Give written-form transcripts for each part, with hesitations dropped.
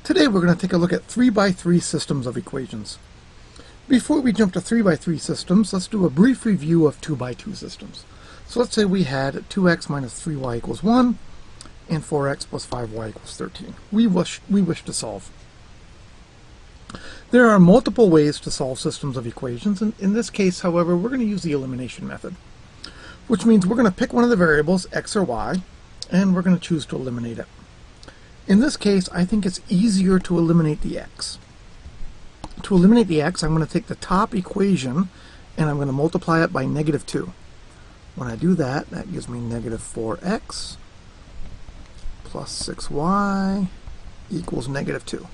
Today we're going to take a look at 3x3 systems of equations. Before we jump to 3x3 systems, let's do a brief review of 2x2 systems. So let's say we had 2x minus 3y equals 1 and 4x plus 5y equals 13. We wish to solve. There are multiple ways to solve systems of equations, and in this case, however, we're going to use the elimination method, which means we're going to pick one of the variables, x or y, and we're going to choose to eliminate it. In this case, I think it's easier to eliminate the x. To eliminate the x, I'm going to take the top equation and I'm going to multiply it by negative 2. When I do that, that gives me negative 4x plus 6y equals negative 2.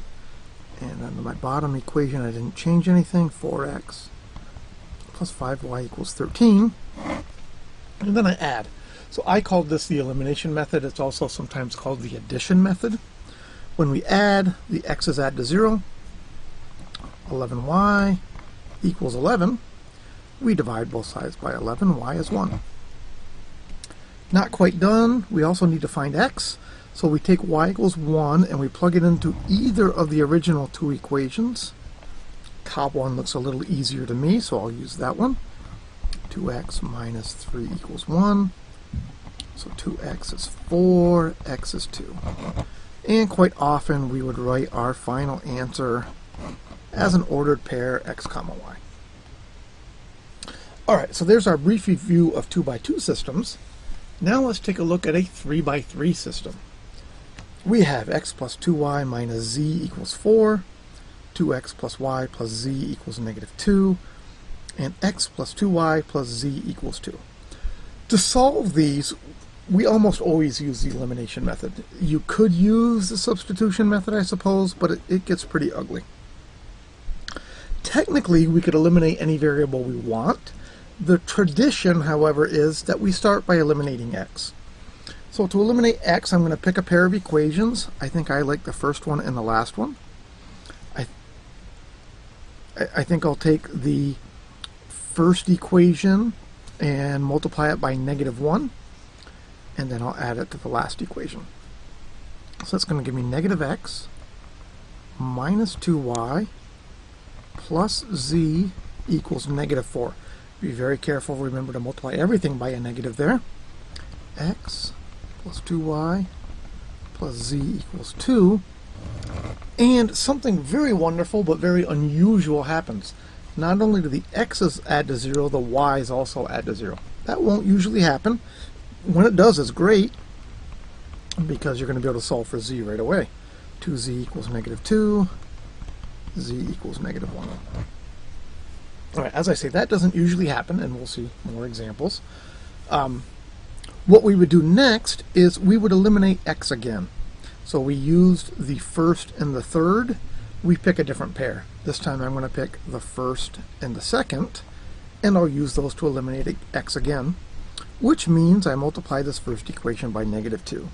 And on my bottom equation, I didn't change anything. 4x plus 5y equals 13. And then I add. So I called this the elimination method. It's also sometimes called the addition method. When we add, the x's add to 0. 11y equals 11. We divide both sides by 11. Y is 1. Not quite done. We also need to find x. So we take y equals 1 and we plug it into either of the original two equations. Top one looks a little easier to me, so I'll use that one. 2x minus 3 equals 1. So 2x is 4, x is 2. And quite often we would write our final answer as an ordered pair, x comma y. Alright, so there's our brief review of 2x2 systems. Now let's take a look at a 3x3 system. We have x plus 2y minus z equals 4, 2x plus y plus z equals negative 2, and x plus 2y plus z equals 2. To solve these, we almost always use the elimination method. You could use the substitution method, I suppose, but it gets pretty ugly. Technically, we could eliminate any variable we want. The tradition, however, is that we start by eliminating x. So to eliminate x, I'm going to pick a pair of equations. I think I like the first one and the last one. I think I'll take the first equation and multiply it by negative 1, and then I'll add it to the last equation. So that's going to give me negative x minus 2y plus z equals negative 4. Be very careful, remember to multiply everything by a negative there. X plus 2y plus z equals 2. And something very wonderful but very unusual happens. Not only do the x's add to 0, the y's also add to 0. That won't usually happen. When it does, it's great, because you're going to be able to solve for z right away. 2z equals negative 2, z equals negative 1. Alright, as I say, that doesn't usually happen, and we'll see more examples. What we would do next is we would eliminate x again. So we used the first and the third. We pick a different pair. This time I'm going to pick the first and the second, and I'll use those to eliminate x again, which means I multiply this first equation by negative 2.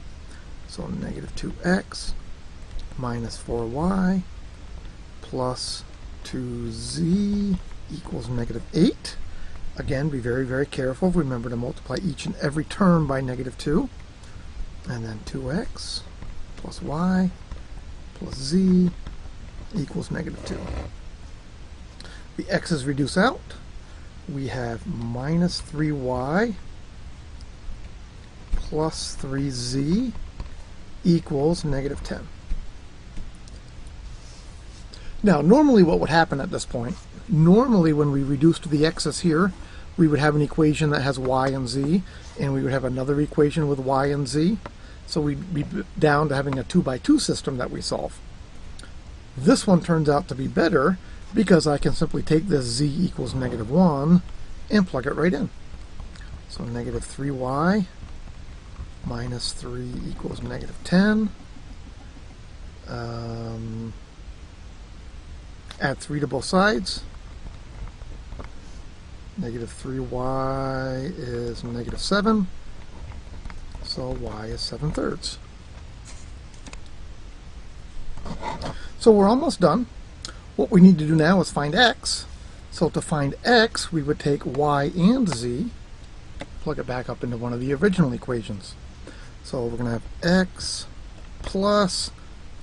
So negative 2x minus 4y plus 2z equals negative 8. Again, be very, very careful. Remember to multiply each and every term by negative 2. And then 2x plus y plus z equals negative 2. The x's reduce out. We have minus 3y plus 3z equals negative 10. Now, normally what would happen at this point, normally when we reduced the x's here, we would have an equation that has y and z, and we would have another equation with y and z. So we'd be down to having a 2x2 system that we solve. This one turns out to be better because I can simply take this z equals negative 1 and plug it right in. So negative 3y minus 3 equals negative 10. Add 3 to both sides. Negative 3y is negative 7. So y is 7/3. So we're almost done. What we need to do now is find x. So to find x, we would take y and z, plug it back up into one of the original equations. So we're going to have x plus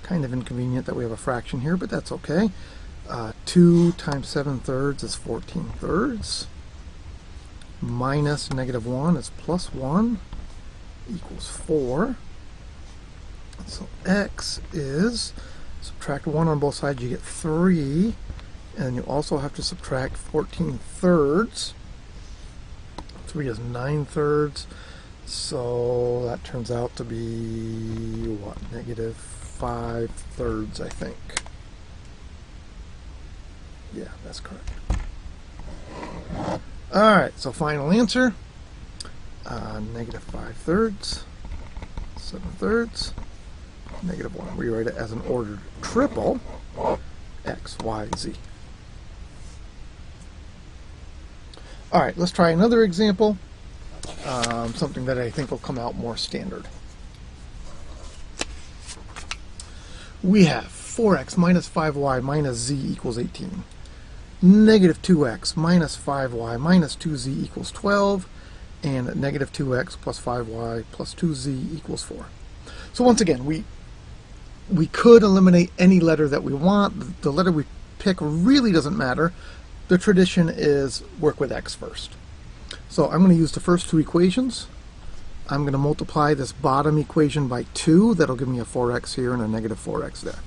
Kind of inconvenient that we have a fraction here, but that's okay. 2 times 7/3 is 14/3. Minus -1 is +1 equals 4. So x is, subtract 1 on both sides, you get 3. And you also have to subtract 14/3. 3 is 9/3. So that turns out to be, what, -5/3, I think. Yeah, that's correct. Alright, so final answer. -5/3, 7/3, -1. Rewrite it as an ordered triple, x, y, z. Alright, let's try another example. Something that I think will come out more standard. We have 4x minus 5y minus z equals 18. -2x minus 5y minus 2z equals 12. And -2x plus 5y plus 2z equals 4. So once again, we could eliminate any letter that we want. The letter we pick really doesn't matter. The tradition is work with x first. So I'm going to use the first two equations. I'm going to multiply this bottom equation by 2. That'll give me a 4x here and a -4x there.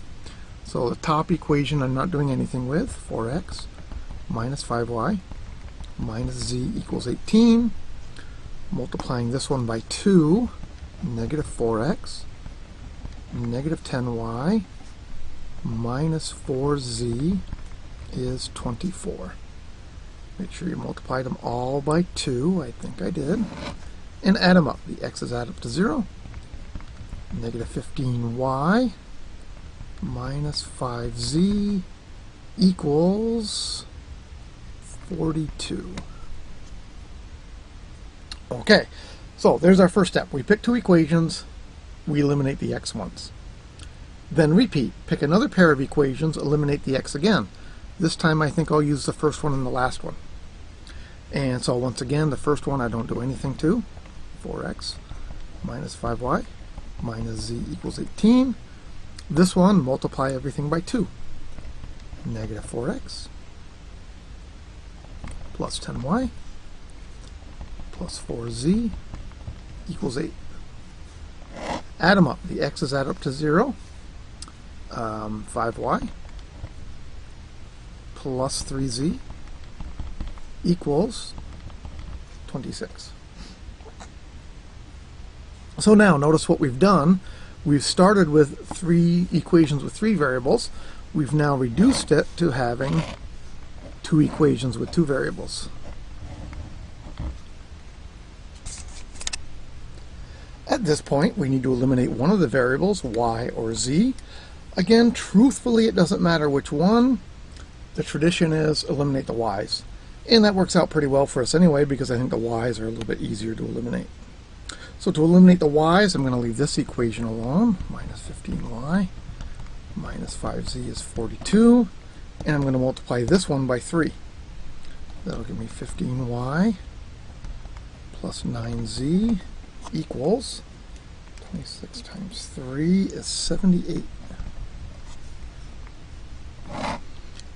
So the top equation I'm not doing anything with. 4x minus 5y minus z equals 18. Multiplying this one by 2, -4x, -10y, minus 4z is 24. Make sure you multiply them all by 2, I think I did, and add them up. The x's add up to 0. -15y minus 5z equals 42. Okay, so there's our first step. We pick two equations, we eliminate the x once. Then repeat, pick another pair of equations, eliminate the x again. This time I think I'll use the first one and the last one. And so once again, the first one I don't do anything to. 4x minus 5y minus z equals 18. This one, multiply everything by 2. -4x plus 10y plus 4z equals 8. Add them up. The x's add up to 0. 5y plus 3z equals 26. So now notice what we've done. We've started with 3 equations with 3 variables. We've now reduced it to having 2 equations with 2 variables. At this point, we need to eliminate one of the variables, y or z. Again, truthfully, it doesn't matter which one. The tradition is eliminate the y's. And that works out pretty well for us anyway, because I think the y's are a little bit easier to eliminate. So to eliminate the y's, I'm going to leave this equation alone. -15y minus 5z is 42. And I'm going to multiply this one by 3. That'll give me 15y plus 9z equals 26 times 3 is 78.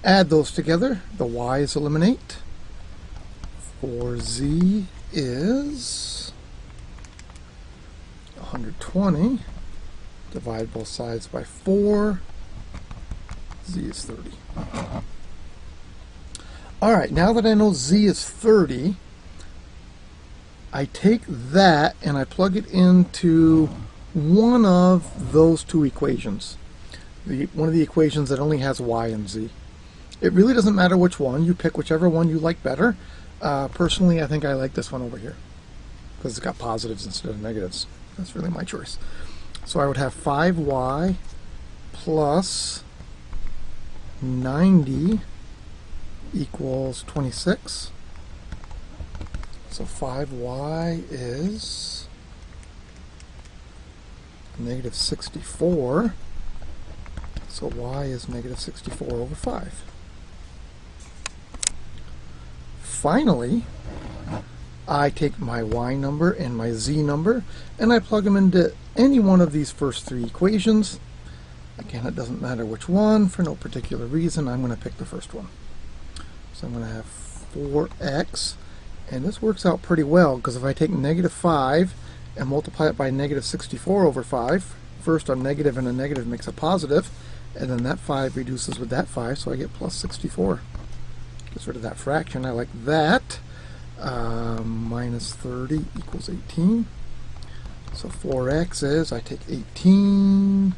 Add those together. The y's eliminate. 4z is 120. Divide both sides by 4. Z is 30. Alright, now that I know z is 30, I take that and I plug it into one of those 2 equations. One of the equations that only has y and z. It really doesn't matter which one. You pick whichever one you like better. Personally, I think I like this one over here because it's got positives instead of negatives. That's really my choice. So I would have 5y plus 90 equals 26. So 5y is -64. So y is -64 over 5. Finally, I take my y number and my z number and I plug them into any one of these first 3 equations. Again, it doesn't matter which one, for no particular reason. I'm going to pick the first one. So I'm going to have 4x, and this works out pretty well, because if I take negative 5 and multiply it by negative 64 over 5, first a negative and a negative makes a positive, and then that 5 reduces with that 5, so I get plus 64. Gets rid of that fraction. I like that. Minus 30 equals 18. So 4x is, I take 18,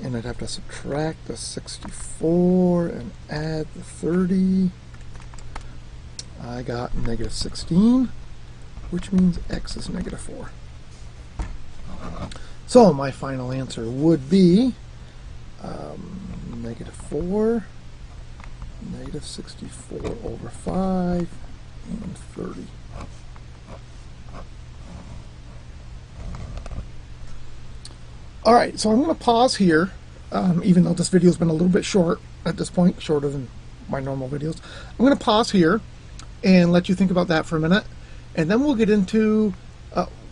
and I'd have to subtract the 64 and add the 30. I got negative 16, which means x is negative 4. So my final answer would be negative 4, negative 64 over 5, and 30. Alright, so I'm going to pause here, even though this video has been a little bit short at this point, shorter than my normal videos. I'm going to pause here and let you think about that for a minute, and then we'll get into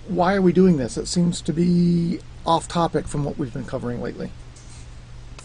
why are we doing this. It seems to be off topic from what we've been covering lately.